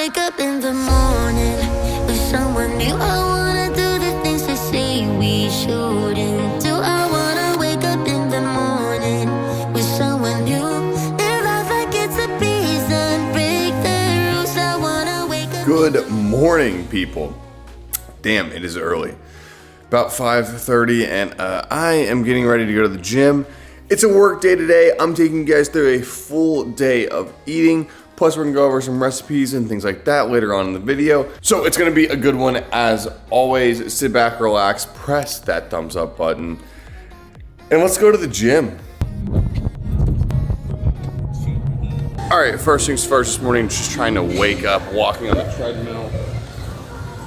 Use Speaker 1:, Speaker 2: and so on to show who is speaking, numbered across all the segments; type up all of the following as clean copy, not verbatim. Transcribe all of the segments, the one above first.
Speaker 1: wake up in the morning with someone new. I wanna do the things they say we shouldn't do. I wanna wake up in the morning with someone new. Live life like it's a piece and break the rules. I wanna wake up.
Speaker 2: Good morning, people. Damn, it is early. About 5:30, and I am getting ready to go to the gym. It's a work day today. I'm taking you guys through a full day of eating. Plus, we're gonna go over some recipes and things like that later on in the video. So it's gonna be a good one as always. Sit back, relax, press that thumbs up button, and let's go to the gym. All right, first things first this morning, just trying to wake up, walking on the treadmill.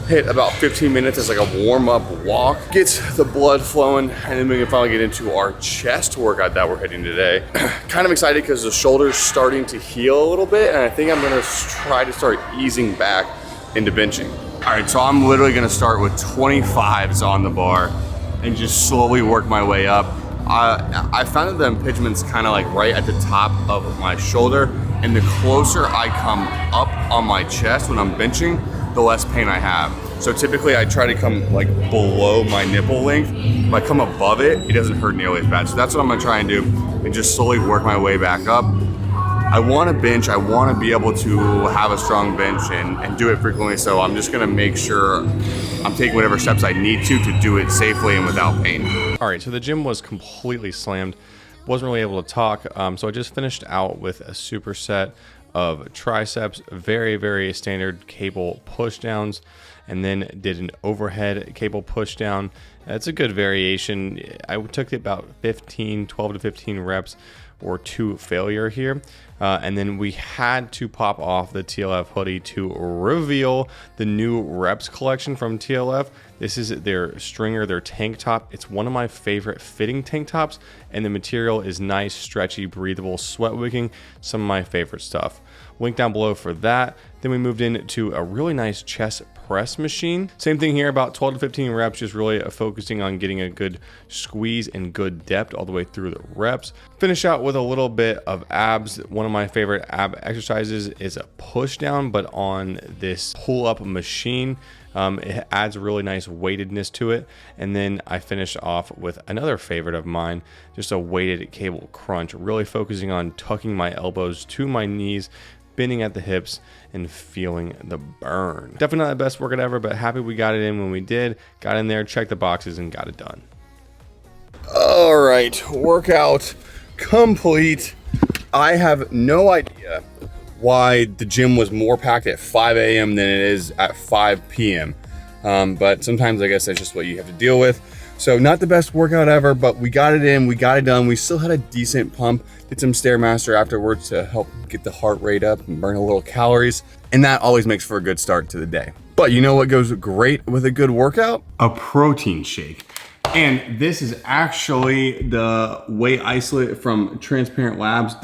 Speaker 2: Hit about 15 minutes as like a warm-up walk, gets the blood flowing, and then we can finally get into our chest workout that we're hitting today. Kind of excited because the shoulder's starting to heal a little bit, and I think I'm gonna try to start easing back into benching. All right, so I'm literally gonna start with 25s on the bar and just slowly work my way up. I found that the impingement's kind of like right at the top of my shoulder, and the closer I come up on my chest when I'm benching, the less pain I have. So typically I try to come like below my nipple length. If I come above it, it doesn't hurt nearly as bad. So that's what I'm gonna try and do, and just slowly work my way back up. I wanna bench, I wanna be able to have a strong bench and do it frequently, so I'm just gonna make sure I'm taking whatever steps I need to do it safely and without pain. All right, so the gym was completely slammed. Wasn't really able to talk, so I just finished out with a superset of triceps, very standard cable push downs, and then did an overhead cable push down. That's a good variation. I took about 12 to 15 reps or to failure here. And then we had to pop off the TLF hoodie to reveal the new reps collection from TLF. This is their stringer, their tank top. It's one of my favorite fitting tank tops, and the material is nice, stretchy, breathable, sweat wicking, some of my favorite stuff. Link down below for that. Then we moved into a really nice chest press machine. Same thing here, about 12 to 15 reps, just really focusing on getting a good squeeze and good depth all the way through the reps. Finish out with a little bit of abs. One of my favorite ab exercises is a push down, but on this pull up machine. It adds a really nice weightedness to it. And then I finished off with another favorite of mine, just a weighted cable crunch, really focusing on tucking my elbows to my knees, bending at the hips, and feeling the burn. Definitely not the best workout ever, but happy we got it in when we did. Got in there, checked the boxes, and got it done. All right, workout complete. I have no idea why the gym was more packed at 5 a.m. than it is at 5 p.m. But sometimes I guess that's just what you have to deal with. So not the best workout ever, but we got it in, we got it done. We still had a decent pump. Did some Stairmaster afterwards to help get the heart rate up and burn a little calories. And that always makes for a good start to the day. But you know what goes great with a good workout? A protein shake. And this is actually the whey isolate from Transparent Labs.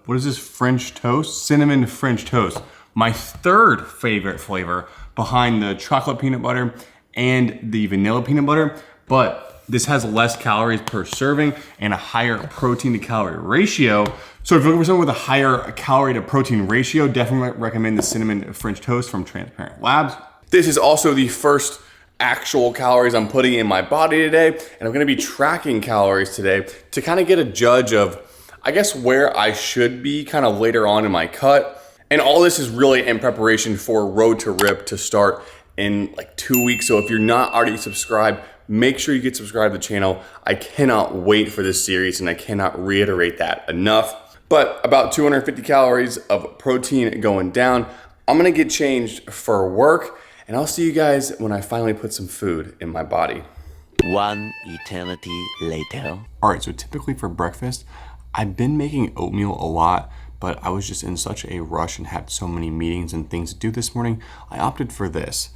Speaker 2: What is this, French toast? Cinnamon French toast. My third favorite flavor behind the chocolate peanut butter and the vanilla peanut butter. But this has less calories per serving and a higher protein to calorie ratio. So if you're looking for something with a higher calorie to protein ratio, definitely recommend the Cinnamon French toast from Transparent Labs. This is also the first actual calories I'm putting in my body today, and I'm gonna be tracking calories today to kind of get a judge of, I guess, where I should be kind of later on in my cut. And all this is really in preparation for Road to Rip to start in like 2 weeks. So if you're not already subscribed, make sure you get subscribed to the channel. I cannot wait for this series, and I cannot reiterate that enough. But about 250 calories of protein going down. I'm gonna get changed for work, and I'll see you guys when I finally put some food in my body.
Speaker 3: One eternity later.
Speaker 2: All right, so typically for breakfast, I've been making oatmeal a lot, but I was just in such a rush and had so many meetings and things to do this morning. I opted for this.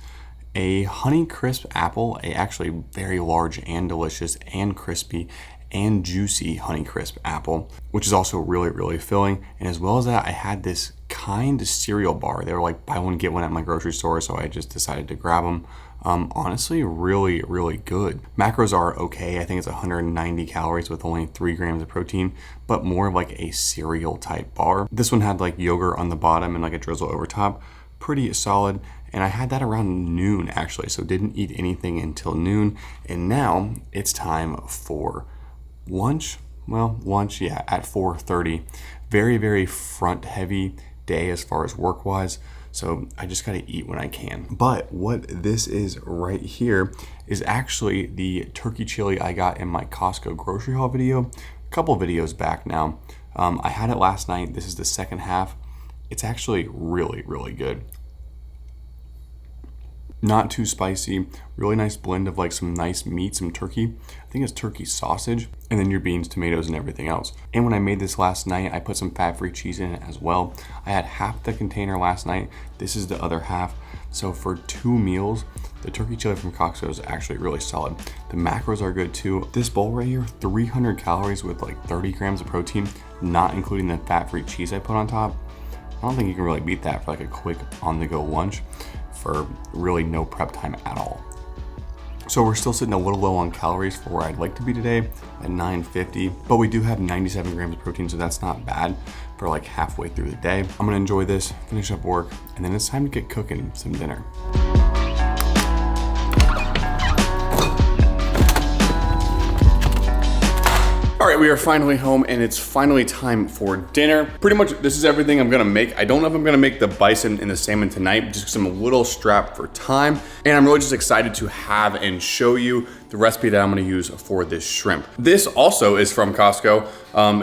Speaker 2: A Honey Crisp apple, a actually very large and delicious and crispy and juicy Honey Crisp apple, which is also really filling. And as well as that, I had this kind cereal bar. They were like buy one, get one at my grocery store, so I just decided to grab them. Honestly, really good. Macros are okay. I think it's 190 calories with only 3 grams of protein, but more of like a cereal type bar. This one had like yogurt on the bottom and like a drizzle over top. pretty solid. And I had that around noon actually, so didn't eat anything until noon. And now it's time for lunch. Well, lunch, yeah, at 4:30. Very, very front heavy day as far as work wise. So I just gotta eat when I can. But what this is right here is actually the turkey chili I got in my Costco grocery haul video, a couple videos back now. I had it last night. This is the second half. It's actually really, really good. Not too spicy, really nice blend of like some nice meat, some turkey. I think it's turkey sausage, and then your beans, tomatoes, and everything else. And when I made this last night, I put some fat-free cheese in it as well. I had half the container last night. This is the other half. So for 2 meals, the turkey chili from Costco is actually really solid. The macros are good too. This bowl right here, 300 calories with like 30 grams of protein, not including the fat-free cheese I put on top. I don't think you can really beat that for like a quick on-the-go lunch for really no prep time at all. So we're still sitting a little low on calories for where I'd like to be today at 950, but we do have 97 grams of protein, so that's not bad for like halfway through the day. I'm gonna enjoy this, finish up work, and then it's time to get cooking some dinner. All right, we are finally home and it's finally time for dinner. Pretty much this is everything I'm gonna make. I don't know if I'm gonna make the bison and the salmon tonight just because I'm a little strapped for time. And I'm really just excited to have and show you the recipe that I'm gonna use for this shrimp. This also is from Costco.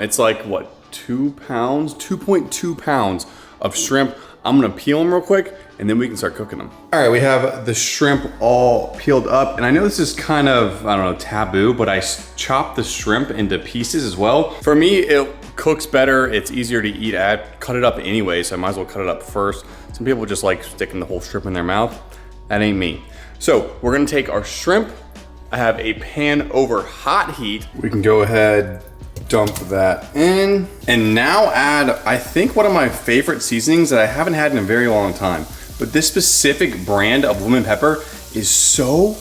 Speaker 2: It's like what, 2 pounds, 2.2 pounds of shrimp. I'm gonna peel them real quick and then we can start cooking them. All right, we have the shrimp all peeled up. And I know this is kind of, I don't know, taboo, but I chop the shrimp into pieces as well. For me, it cooks better. It's easier to eat at. Cut it up anyway, so I might as well cut it up first. Some people just like sticking the whole shrimp in their mouth. That ain't me. So we're gonna take our shrimp. I have a pan over hot heat. We can go ahead, dump that in. And now add, I think one of my favorite seasonings that I haven't had in a very long time. But this specific brand of lemon pepper is so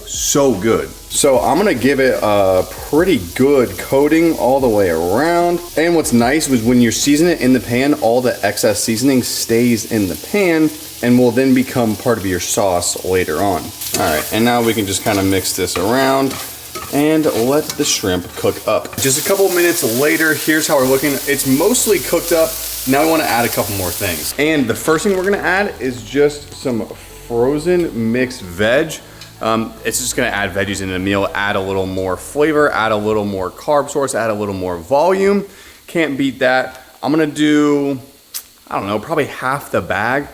Speaker 2: good. So I'm gonna give it a pretty good coating all the way around. And what's nice was when you season it in the pan, all the excess seasoning stays in the pan and will then become part of your sauce later on. All right, and now we can just kind of mix this around and let the shrimp cook up. Just a couple minutes later, here's how we're looking. It's mostly cooked up. Now we wanna add a couple more things. And the first thing we're gonna add is just some frozen mixed veg. It's just gonna add veggies into the meal, add a little more flavor, add a little more carb source, add a little more volume. Can't beat that. I'm gonna do, I don't know, probably half the bag.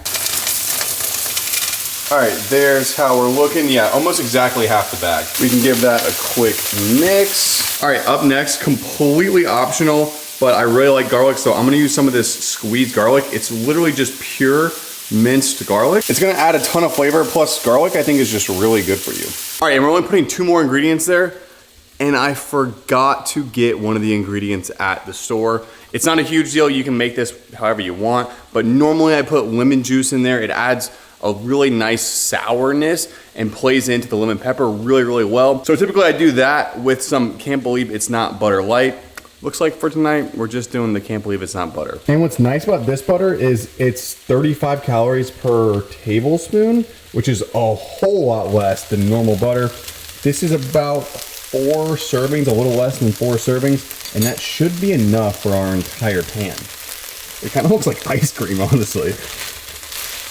Speaker 2: All right, there's how we're looking. Yeah, almost exactly half the bag. We can give that a quick mix. All right, up next, completely optional, but I really like garlic, so I'm gonna use some of this squeezed garlic. It's literally just pure minced garlic. It's gonna add a ton of flavor, plus garlic I think is just really good for you. All right, and we're only putting 2 more ingredients there, and I forgot to get one of the ingredients at the store. It's not a huge deal, you can make this however you want, but normally I put lemon juice in there. It adds a really nice sourness and plays into the lemon pepper really well. So typically I do that with some Can't Believe It's Not Butter Light. Looks like for tonight, we're just doing the Can't Believe It's Not Butter.
Speaker 4: And what's nice about this butter is it's 35 calories per tablespoon, which is a whole lot less than normal butter. This is about 4 servings, a little less than 4 servings, and that should be enough for our entire pan. It kind of looks like ice cream, honestly.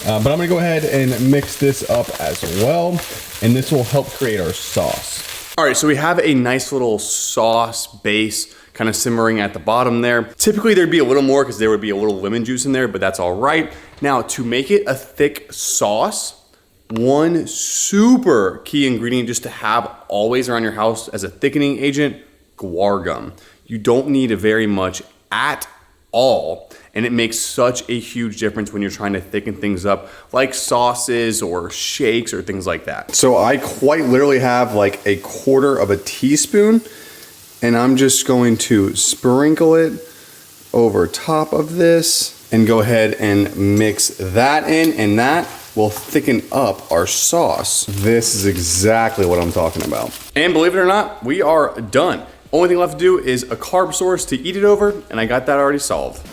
Speaker 4: But I'm gonna go ahead and mix this up as well, and this will help create our sauce.
Speaker 2: All right, so we have a nice little sauce base kind of simmering at the bottom there. Typically there'd be a little more because there would be a little lemon juice in there, but that's all right. Now to make it a thick sauce, one super key ingredient just to have always around your house as a thickening agent, guar gum. You don't need very much at all, and it makes such a huge difference when you're trying to thicken things up like sauces or shakes or things like that. So I quite literally have like 1/4 teaspoon, and I'm just going to sprinkle it over top of this and go ahead and mix that in, and that will thicken up our sauce. This is exactly what I'm talking about. And believe it or not, we are done. Only thing left to do is a carb source to eat it over, and I got that already solved.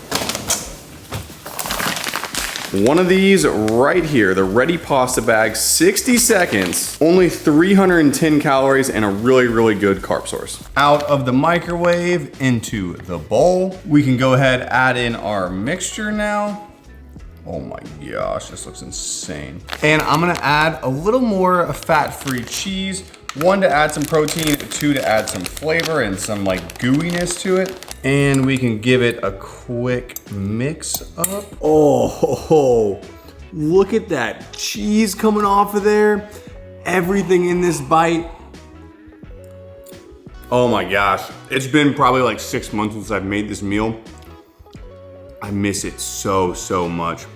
Speaker 4: One of these right here, the Ready Pasta Bag, 60 seconds, only 310 calories and a really, really good carb source. Out of the microwave into the bowl. We can go ahead, add in our mixture now. Oh my gosh, this looks insane. And I'm gonna add a little more fat-free cheese. 1 to add some protein, 2 to add some flavor and some like gooiness to it. And we can give it a quick mix up. Oh, look at that cheese coming off of there. Everything in this bite. Oh my gosh. It's been probably like 6 months since I've made this meal. I miss it so, so much.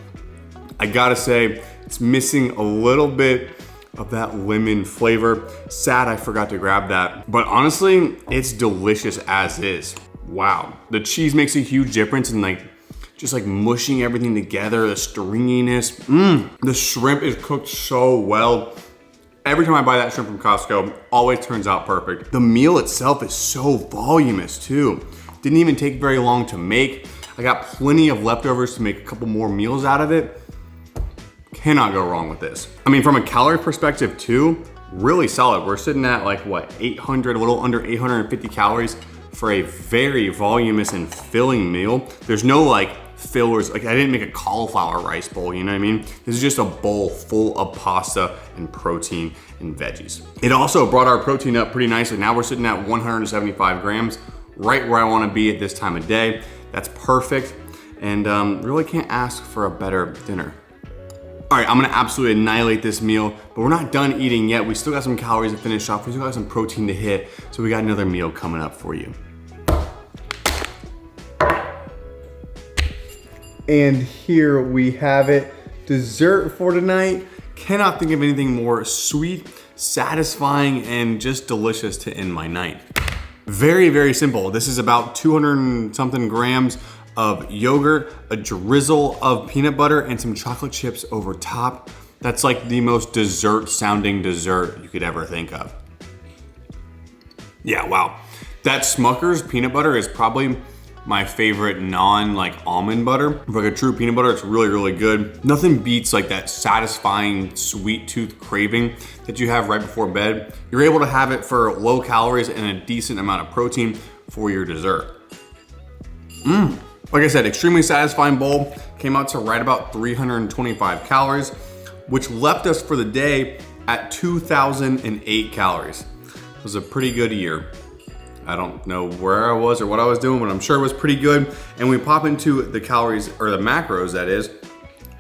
Speaker 4: I gotta say, it's missing a little bit of that lemon flavor. Sad I forgot to grab that. But honestly, it's delicious as is. Wow, the cheese makes a huge difference in like, just like mushing everything together, the stringiness. The shrimp is cooked so well. Every time I buy that shrimp from Costco, always turns out perfect. The meal itself is so voluminous too. Didn't even take very long to make. I got plenty of leftovers to make a couple more meals out of it. Cannot go wrong with this. I mean, from a calorie perspective too, really solid. We're sitting at like what, 800, a little under 850 calories for a very voluminous and filling meal. There's no like fillers, like I didn't make a cauliflower rice bowl, you know what I mean? This is just a bowl full of pasta and protein and veggies. It also brought our protein up pretty nicely. Now we're sitting at 175 grams, right where I wanna be at this time of day. That's perfect, and really can't ask for a better dinner. All right, I'm gonna absolutely annihilate this meal, but we're not done eating yet. We still got some calories to finish off. We still got some protein to hit, so we got another meal coming up for you. And here we have it, dessert for tonight. Cannot think of anything more sweet, satisfying, and just delicious to end my night. Very, very simple. This is about 200 and something grams of yogurt, a drizzle of peanut butter, and some chocolate chips over top. That's like the most dessert sounding dessert you could ever think of. Yeah, wow. That Smucker's peanut butter is probably my favorite like almond butter. For like a true peanut butter, it's really, really good. Nothing beats like that satisfying sweet tooth craving that you have right before bed. You're able to have it for low calories and a decent amount of protein for your dessert. Like I said, extremely satisfying bowl. Came out to right about 325 calories, which left us for the day at 2,008 calories. It was a pretty good year. I don't know where I was or what I was doing, but I'm sure it was pretty good. And we pop into the calories, or the macros that is,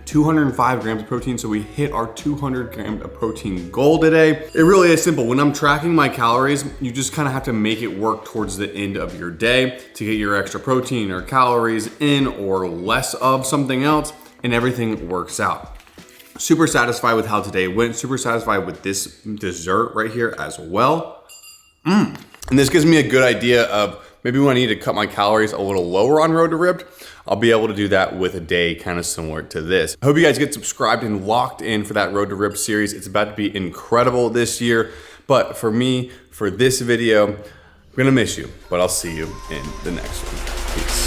Speaker 4: 205 grams of protein, so we hit our 200 grams of protein goal today. It really is simple. When I'm tracking my calories, you just kind of have to make it work towards the end of your day to get your extra protein or calories in or less of something else, and everything works out. Super satisfied with how today went, super satisfied with this dessert right here as well. And this gives me a good idea of maybe when I need to cut my calories a little lower on Road to Ripped, I'll be able to do that with a day kind of similar to this. I hope you guys get subscribed and locked in for that Road to Ripped series. It's about to be incredible this year. But for me, for this video, I'm gonna miss you, but I'll see you in the next one. Peace.